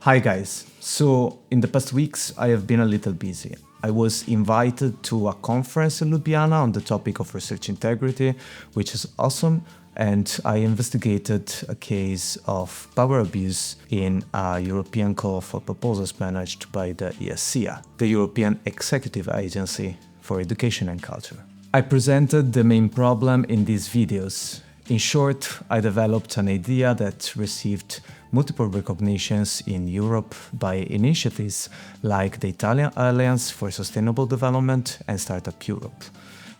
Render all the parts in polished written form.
Hi guys, so in the past weeks I have been a little busy. I was invited to a conference in Ljubljana on the topic of research integrity, which is awesome, and I investigated a case of power abuse in a European call for proposals managed by the EACEA, the European Executive Agency for Education and Culture. I presented the main problem in these videos. In short, I developed an idea that received multiple recognitions in Europe by initiatives like the Italian Alliance for Sustainable Development and Startup Europe.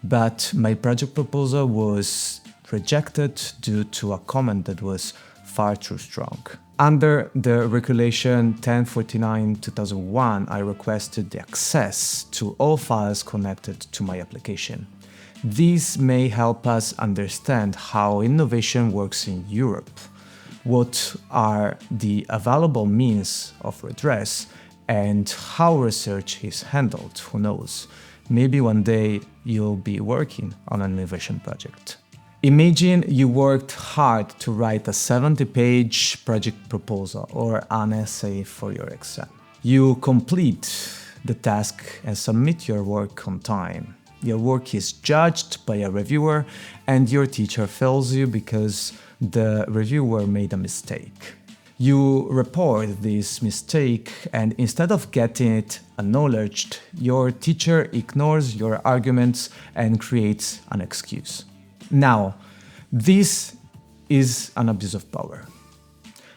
But my project proposal was rejected due to a comment that was far too strong. Under the Regulation 1049/2001, I requested the access to all files connected to my application. This may help us understand how innovation works in Europe, what are the available means of redress, and how research is handled. Who knows? Maybe one day you'll be working on an innovation project. Imagine you worked hard to write a 70-page project proposal or an essay for your exam. You complete the task and submit your work on time. Your work is judged by a reviewer and your teacher fails you because the reviewer made a mistake. You report this mistake and instead of getting it acknowledged, your teacher ignores your arguments and creates an excuse. Now, this is an abuse of power.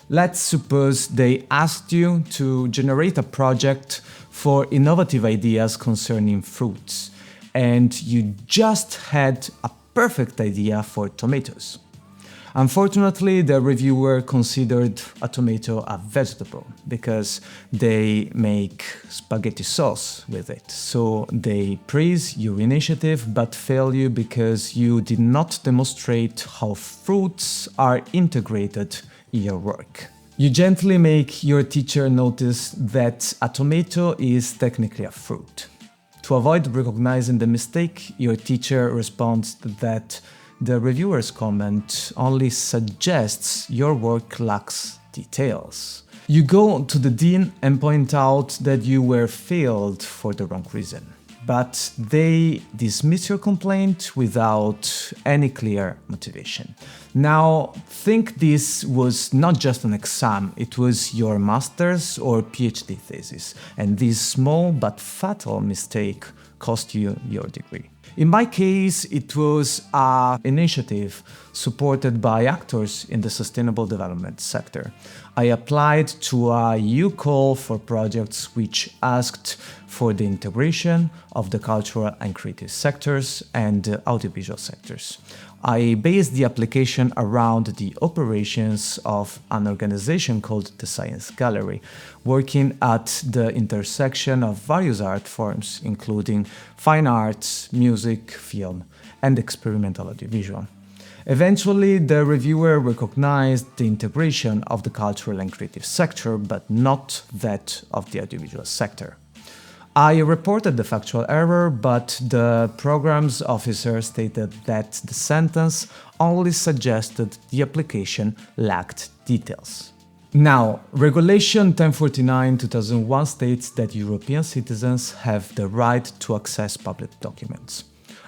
Let's suppose they asked you to generate a project for innovative ideas concerning fruits, and you just had a perfect idea for tomatoes. Unfortunately, the reviewer considered a tomato a vegetable because they make spaghetti sauce with it. So they praise your initiative but fail you because you did not demonstrate how fruits are integrated in your work. You gently make your teacher notice that a tomato is technically a fruit. To avoid recognizing the mistake, your teacher responds that the reviewer's comment only suggests your work lacks details. You go to the dean and point out that you were failed for the wrong reason, but they dismiss your complaint without any clear motivation. Now, think this was not just an exam, it was your master's or PhD thesis, and this small but fatal mistake cost you your degree. In my case, it was an initiative supported by actors in the sustainable development sector. I applied to a EU call for projects which asked for the integration of the cultural and creative sectors and the audiovisual sectors. I based the application around the operations of an organization called the Science Gallery, working at the intersection of various art forms, including fine arts, music, film, and experimental audiovisual. Eventually, the reviewer recognized the integration of the cultural and creative sector, but not that of the audiovisual sector. I reported the factual error, but the program's officer stated that the sentence only suggested the application lacked details. Now, Regulation 1049/2001 states that European citizens have the right to access public documents.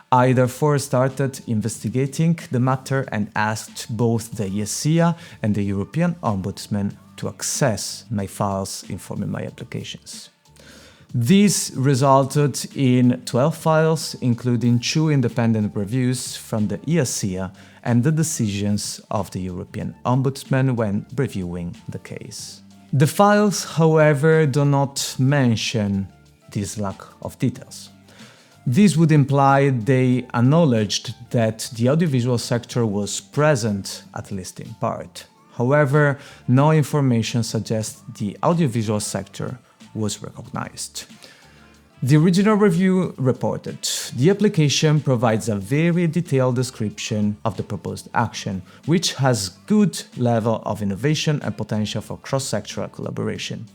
I therefore started investigating the matter and asked both the EACEA and the European Ombudsman to access my files informing my applications. This resulted in 12 files, including 2 independent reviews from the EACEA and the decisions of the European Ombudsman when reviewing the case. The files, however, do not mention this lack of details. This would imply they acknowledged that the audiovisual sector was present, at least in part. However, no information suggests the audiovisual sector was recognized. The original review reported, the application provides a very detailed description of the proposed action, which has good level of innovation and potential for cross-sectoral collaboration,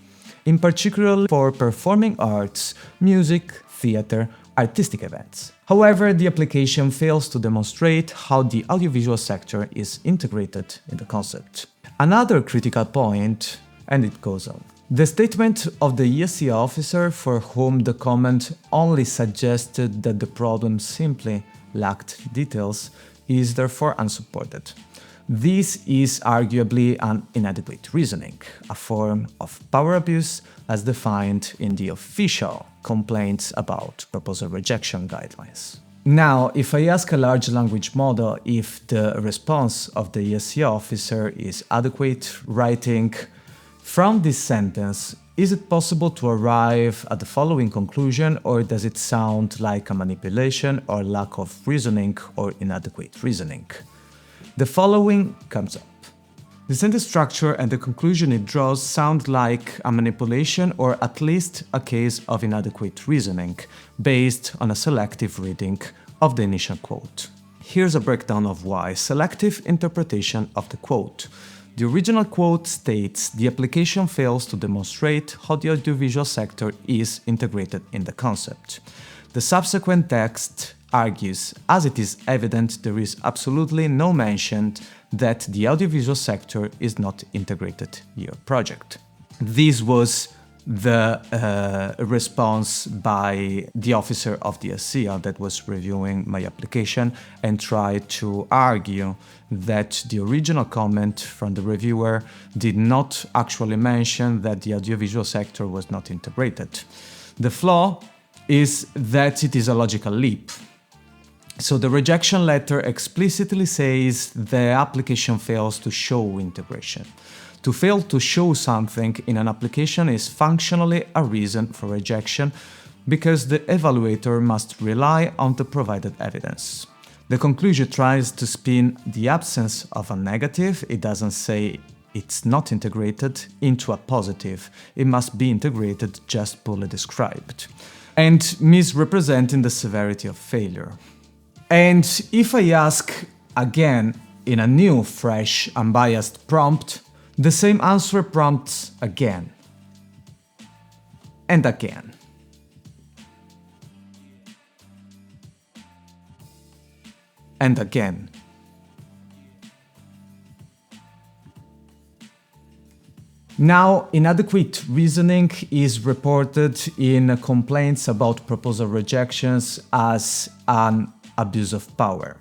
in particular for performing arts, music, theater, artistic events. However, the application fails to demonstrate how the audiovisual sector is integrated in the concept. Another critical point, and it goes on. The statement of the EACEA officer, for whom the comment only suggested that the problem simply lacked details, is therefore unsupported. This is arguably an inadequate reasoning, a form of power abuse as defined in the official complaints about proposal rejection guidelines. Now, if I ask a large language model if the response of the EACEA officer is adequate, writing, "From this sentence, is it possible to arrive at the following conclusion, or does it sound like a manipulation or lack of reasoning or inadequate reasoning?" The following comes up. The sentence structure and the conclusion it draws sound like a manipulation or at least a case of inadequate reasoning, based on a selective reading of the initial quote. Here's a breakdown of why: selective interpretation of the quote. The original quote states the application fails to demonstrate how the audiovisual sector is integrated in the concept. The subsequent text argues, as it is evident, there is absolutely no mention that the audiovisual sector is not integrated in your project. This was the response by the officer of the EACEA that was reviewing my application and tried to argue that the original comment from the reviewer did not actually mention that the audiovisual sector was not integrated. The flaw is that it is a logical leap. So the rejection letter explicitly says the application fails to show integration. To fail to show something in an application is functionally a reason for rejection because the evaluator must rely on the provided evidence. The conclusion tries to spin the absence of a negative, it doesn't say it's not integrated, into a positive. It must be integrated, just poorly described, and misrepresenting the severity of failure. And if I ask again in a new, fresh, unbiased prompt, the same answer prompts again and again. And again. Now, inadequate reasoning is reported in complaints about proposal rejections as an abuse of power.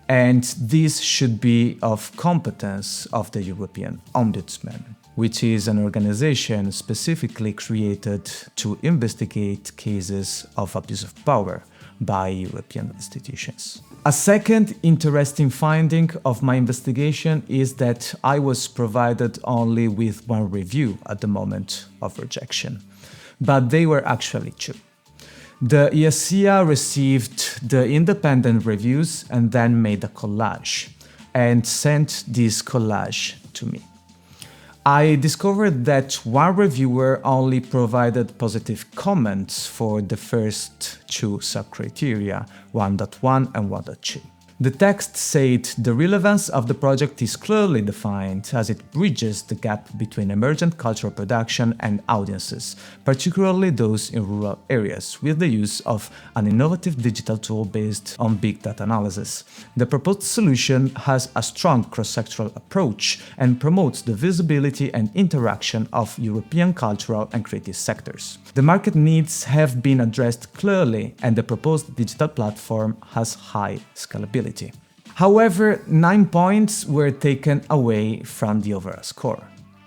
And this should be of competence of the European Ombudsman, which is an organization specifically created to investigate cases of abuse of power by European institutions. A second interesting finding of my investigation is that I was provided only with one review at the moment of rejection, but they were actually two. The EACEA received the independent reviews and then made a collage and sent this collage to me. I discovered that one reviewer only provided positive comments for the first two subcriteria, 1.1 and 1.2. The text said the relevance of the project is clearly defined as it bridges the gap between emergent cultural production and audiences, particularly those in rural areas, with the use of an innovative digital tool based on big data analysis. The proposed solution has a strong cross-sectoral approach and promotes the visibility and interaction of European cultural and creative sectors. The market needs have been addressed clearly, and the proposed digital platform has high scalability. However, 9 points were taken away from the overall score.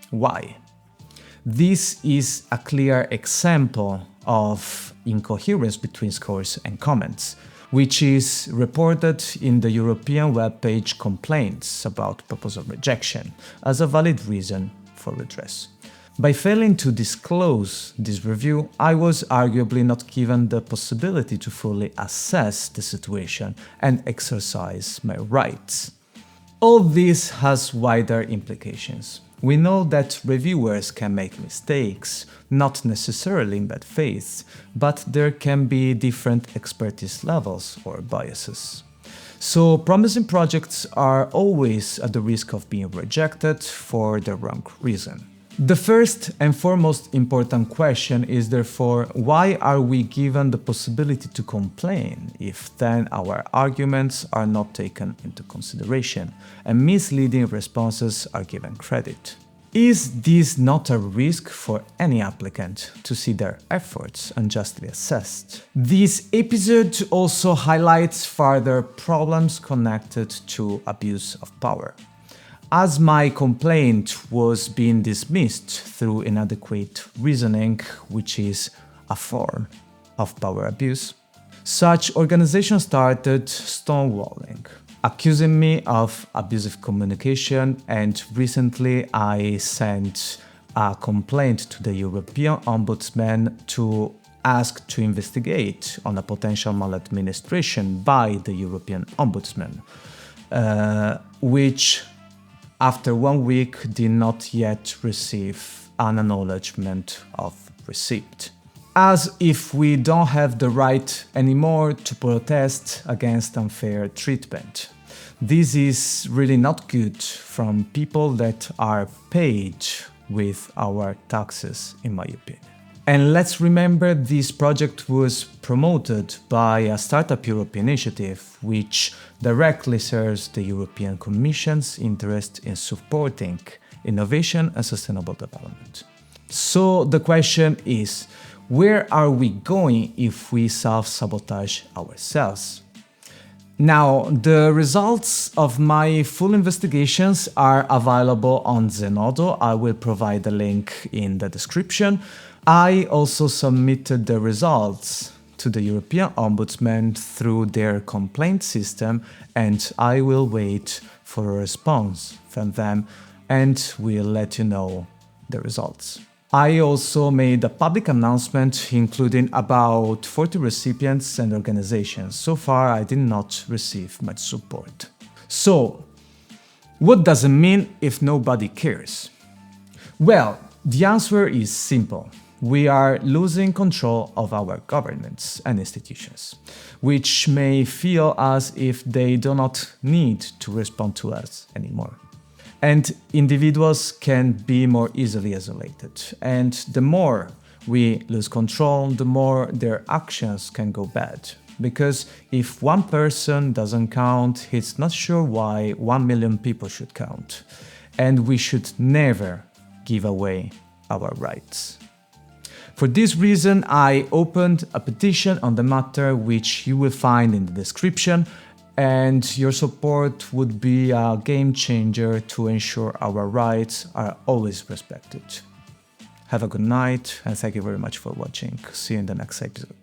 Why? This is a clear example of incoherence between scores and comments, which is reported in the European webpage complaints about proposal rejection as a valid reason for redress. By failing to disclose this review, I was arguably not given the possibility to fully assess the situation and exercise my rights. All this has wider implications. We know that reviewers can make mistakes, not necessarily in bad faith, but there can be different expertise levels or biases. So promising projects are always at the risk of being rejected for the wrong reason. The first and foremost important question is therefore, why are we given the possibility to complain if then our arguments are not taken into consideration and misleading responses are given credit? Is this not a risk for any applicant to see their efforts unjustly assessed? This episode also highlights further problems connected to abuse of power. As my complaint was being dismissed through inadequate reasoning, which is a form of power abuse, such organizations started stonewalling, accusing me of abusive communication, and recently I sent a complaint to the European Ombudsman to ask to investigate on a potential maladministration by the European Ombudsman, which after 1 week did not yet receive an acknowledgement of receipt. As if we don't have the right anymore to protest against unfair treatment. This is really not good from people that are paid with our taxes, in my opinion. And let's remember this project was promoted by a Startup Europe initiative, which directly serves the European Commission's interest in supporting innovation and sustainable development. So the question is, where are we going if we self-sabotage ourselves? Now, the results of my full investigations are available on Zenodo. I will provide the link in the description. I also submitted the results to the European Ombudsman through their complaint system, and I will wait for a response from them and will let you know the results. I also made a public announcement including about 40 recipients and organizations. So far, I did not receive much support. So, what does it mean if nobody cares? Well, the answer is simple. We are losing control of our governments and institutions, which may feel as if they do not need to respond to us anymore. And individuals can be more easily isolated. And the more we lose control, the more their actions can go bad. Because if one person doesn't count, it's not sure why 1 million people should count. And we should never give away our rights. For this reason, I opened a petition on the matter, which you will find in the description. And your support would be a game changer to ensure our rights are always respected. Have a good night and thank you very much for watching. See you in the next episode.